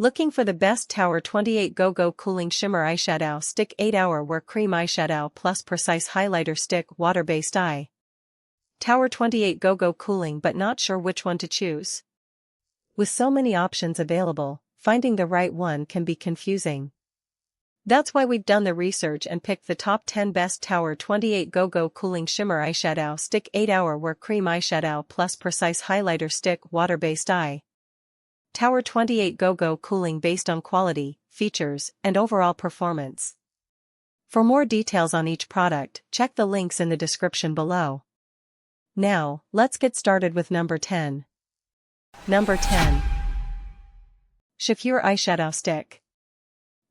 Looking for the best Tower 28 GoGo Cooling Shimmer Eyeshadow Stick 8-Hour Wear Cream Eyeshadow Plus Precise Highlighter Stick Water-Based Eye. Tower 28 GoGo Cooling but not sure which one to choose? With so many options available, finding the right one can be confusing. That's why we've done the research and picked the top 10 best Tower 28 GoGo Cooling Shimmer Eyeshadow Stick 8-Hour Wear Cream Eyeshadow Plus Precise Highlighter Stick Water-Based Eye. Tower 28 GoGo Cooling based on quality, features, and overall performance. For more details on each product, check the links in the description below. Now, let's get started with number 10. Number 10. Chifure Eyeshadow Stick.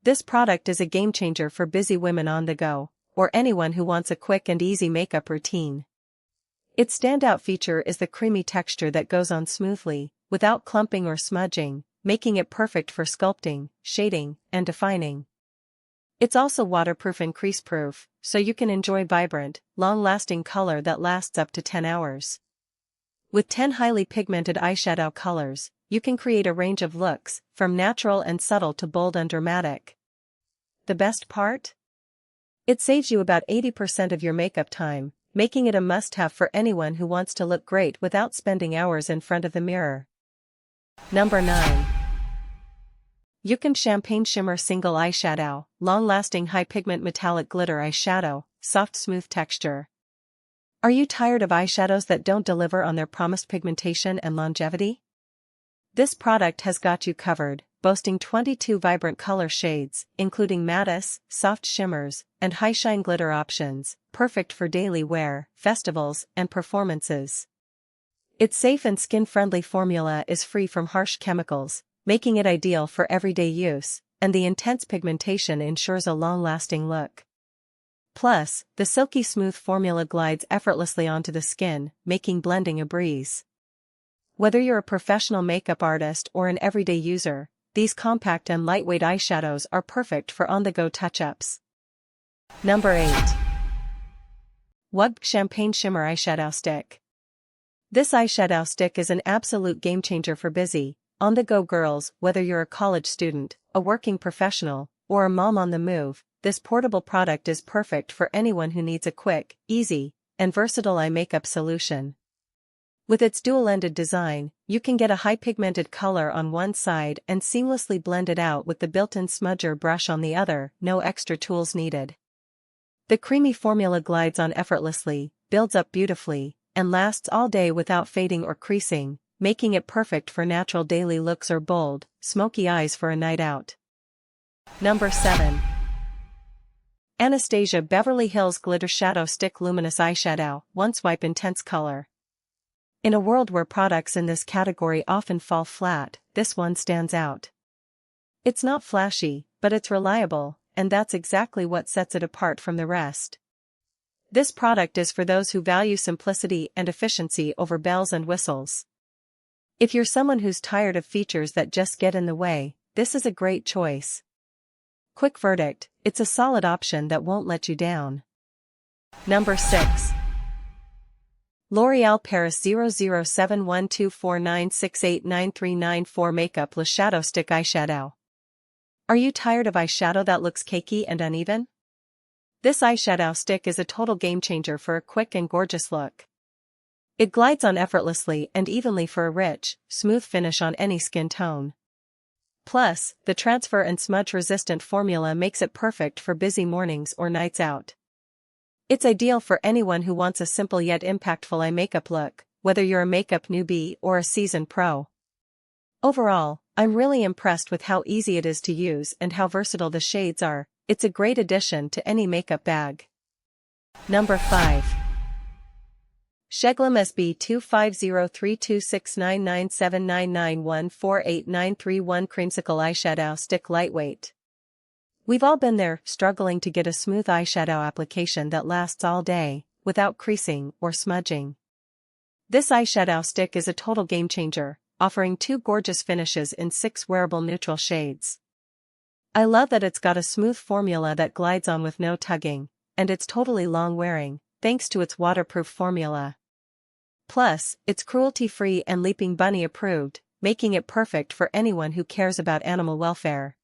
This product is a game changer for busy women on the go, or anyone who wants a quick and easy makeup routine. Its standout feature is the creamy texture that goes on smoothly, without clumping or smudging, making it perfect for sculpting, shading, and defining. It's also waterproof and crease-proof, so you can enjoy vibrant, long-lasting color that lasts up to 10 hours. With 10 highly pigmented eyeshadow colors, you can create a range of looks, from natural and subtle to bold and dramatic. The best part? It saves you about 80% of your makeup time, making it a must-have for anyone who wants to look great without spending hours in front of the mirror. Number 9. UCANBE Champagne Shimmer Single Eyeshadow, Long-Lasting High-Pigment Metallic Glitter Eyeshadow, Soft Smooth Texture. Are you tired of eyeshadows that don't deliver on their promised pigmentation and longevity? This product has got you covered, boasting 22 vibrant color shades, including mattes, soft shimmers, and high-shine glitter options, perfect for daily wear, festivals, and performances. Its safe and skin-friendly formula is free from harsh chemicals, making it ideal for everyday use, and the intense pigmentation ensures a long-lasting look. Plus, the silky smooth formula glides effortlessly onto the skin, making blending a breeze. Whether you're a professional makeup artist or an everyday user, these compact and lightweight eyeshadows are perfect for on-the-go touch-ups. Number 8. Wugbc Champagne Shimmer Eyeshadow Stick. This eyeshadow stick is an absolute game-changer for busy, on-the-go girls. Whether you're a college student, a working professional, or a mom on the move, this portable product is perfect for anyone who needs a quick, easy, and versatile eye makeup solution. With its dual-ended design, you can get a high-pigmented color on one side and seamlessly blend it out with the built-in smudger brush on the other, no extra tools needed. The creamy formula glides on effortlessly, builds up beautifully, and lasts all day without fading or creasing, making it perfect for natural daily looks or bold, smoky eyes for a night out. Number 7. Anastasia Beverly Hills Glitter Shadow Stick Luminous Eyeshadow, One Swipe Intense Color. In a world where products in this category often fall flat, this one stands out. It's not flashy, but it's reliable, and that's exactly what sets it apart from the rest. This product is for those who value simplicity and efficiency over bells and whistles. If you're someone who's tired of features that just get in the way, this is a great choice. Quick verdict, it's a solid option that won't let you down. Number 6. L'Oréal Paris 00712496893934 Makeup Le Shadow Stick Eyeshadow. Are you tired of eyeshadow that looks cakey and uneven? This eyeshadow stick is a total game changer for a quick and gorgeous look. It glides on effortlessly and evenly for a rich, smooth finish on any skin tone. Plus, the transfer and smudge-resistant formula makes it perfect for busy mornings or nights out. It's ideal for anyone who wants a simple yet impactful eye makeup look, whether you're a makeup newbie or a seasoned pro. Overall, I'm really impressed with how easy it is to use and how versatile the shades are. It's a great addition to any makeup bag. Number 5. SHEGLAM SB 250326997991489131 Creamsicle Eyeshadow Stick Lightweight. We've all been there, struggling to get a smooth eyeshadow application that lasts all day, without creasing or smudging. This eyeshadow stick is a total game changer, offering 2 gorgeous finishes in 6 wearable neutral shades. I love that it's got a smooth formula that glides on with no tugging, and it's totally long-wearing, thanks to its waterproof formula. Plus, it's cruelty-free and Leaping Bunny approved, making it perfect for anyone who cares about animal welfare.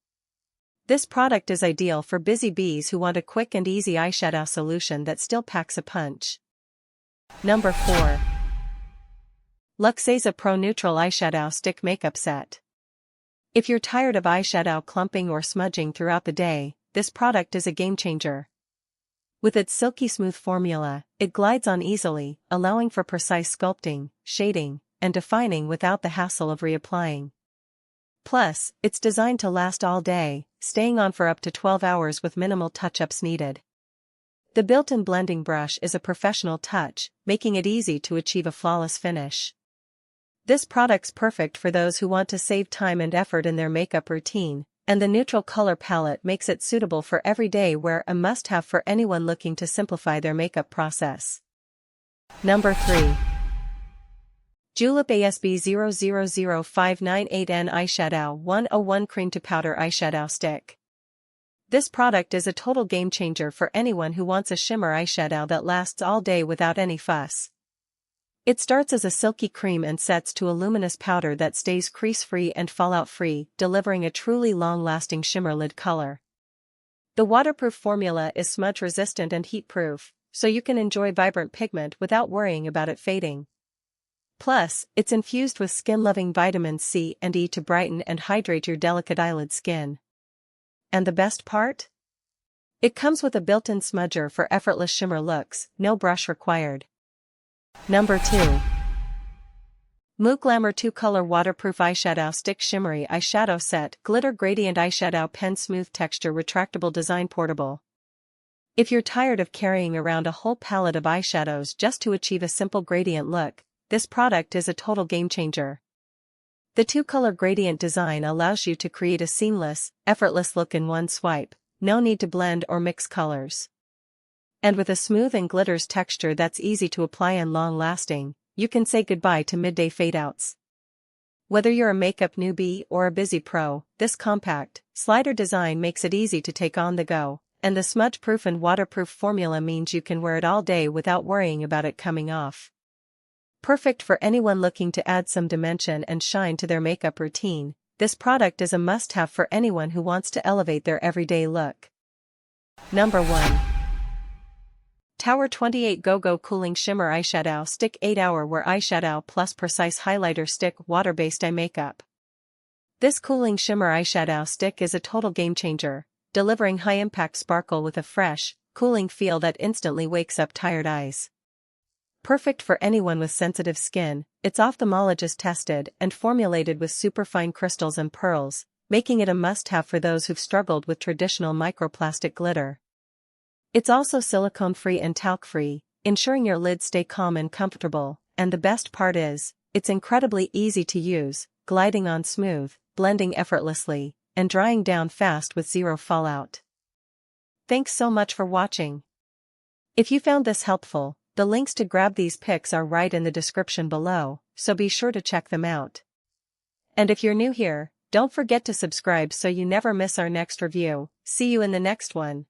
This product is ideal for busy bees who want a quick and easy eyeshadow solution that still packs a punch. Number 4. LUXAZA Pro Neutral Eyeshadow Stick Makeup Set. If you're tired of eyeshadow clumping or smudging throughout the day, this product is a game changer. With its silky smooth formula, it glides on easily, allowing for precise sculpting, shading, and defining without the hassle of reapplying. Plus, it's designed to last all day, staying on for up to 12 hours with minimal touch-ups needed. The built-in blending brush is a professional touch, making it easy to achieve a flawless finish. This product's perfect for those who want to save time and effort in their makeup routine, and the neutral color palette makes it suitable for everyday wear, a must-have for anyone looking to simplify their makeup process. Number 3. Julep ASB 000598N Eyeshadow 101 Crème-to-Powder Eyeshadow Stick. This product is a total game changer for anyone who wants a shimmer eyeshadow that lasts all day without any fuss. It starts as a silky cream and sets to a luminous powder that stays crease-free and fallout-free, delivering a truly long-lasting shimmer lid color. The waterproof formula is smudge-resistant and heat-proof, so you can enjoy vibrant pigment without worrying about it fading. Plus, it's infused with skin-loving vitamins C and E to brighten and hydrate your delicate eyelid skin. And the best part? It comes with a built-in smudger for effortless shimmer looks, no brush required. Number 2. MooGlamor 2-Color Waterproof Eyeshadow Stick Shimmery Eyeshadow Set Glitter Gradient Eyeshadow Pen Smooth Texture Retractable Design Portable. If you're tired of carrying around a whole palette of eyeshadows just to achieve a simple gradient look, this product is a total game changer. The 2-color gradient design allows you to create a seamless, effortless look in one swipe, no need to blend or mix colors. And with a smooth and glitters texture that's easy to apply and long-lasting, you can say goodbye to midday fade-outs. Whether you're a makeup newbie or a busy pro, this compact, slider design makes it easy to take on the go, and the smudge-proof and waterproof formula means you can wear it all day without worrying about it coming off. Perfect for anyone looking to add some dimension and shine to their makeup routine, this product is a must-have for anyone who wants to elevate their everyday look. Number 1. Tower 28 GoGo Cooling Shimmer Eyeshadow Stick 8-Hour Wear Eyeshadow Plus Precise Highlighter Stick Water-Based Eye Makeup. This cooling shimmer eyeshadow stick is a total game-changer, delivering high-impact sparkle with a fresh, cooling feel that instantly wakes up tired eyes. Perfect for anyone with sensitive skin, it's ophthalmologist-tested and formulated with superfine crystals and pearls, making it a must-have for those who've struggled with traditional microplastic glitter. It's also silicone-free and talc-free, ensuring your lids stay calm and comfortable, and the best part is, it's incredibly easy to use, gliding on smooth, blending effortlessly, and drying down fast with zero fallout. Thanks so much for watching. If you found this helpful, the links to grab these pics are right in the description below, so be sure to check them out. And if you're new here, don't forget to subscribe so you never miss our next review. See you in the next one.